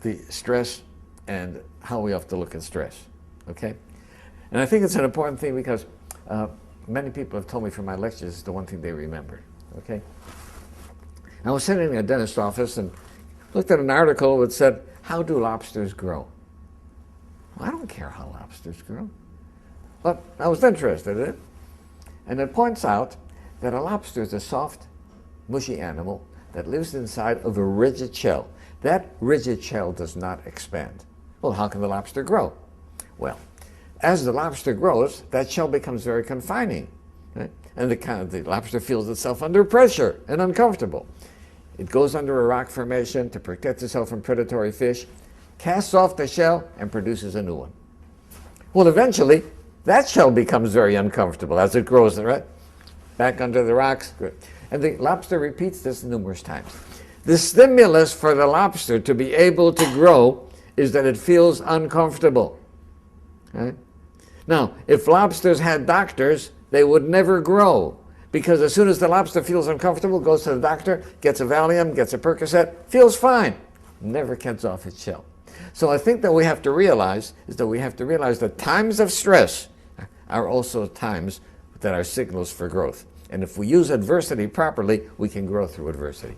the stress and how we have to look at stress, okay? And I think it's an important thing because many people have told me from my lectures it's the one thing they remember, okay? I was sitting in a dentist's office and looked at an article that said, how do lobsters grow? Well, I don't care how lobsters grow. But I was interested in it. And it points out that a lobster is a soft, mushy animal that lives inside of a rigid shell. That rigid shell does not expand. Well, how can the lobster grow? Well, as the lobster grows, that shell becomes very confining. Right? And the lobster feels itself under pressure and uncomfortable. It goes under a rock formation to protect itself from predatory fish, casts off the shell, and produces a new one. Well, eventually, that shell becomes very uncomfortable as it grows, right? Back under the rocks. Good. And the lobster repeats this numerous times. The stimulus for the lobster to be able to grow is that it feels uncomfortable. Right? Now, if lobsters had doctors, they would never grow, because as soon as the lobster feels uncomfortable, goes to the doctor, gets a Valium, gets a Percocet, feels fine, never gets off its shell. So I think that we have to realize that times of stress are also times that are signals for growth. And if we use adversity properly, we can grow through adversity.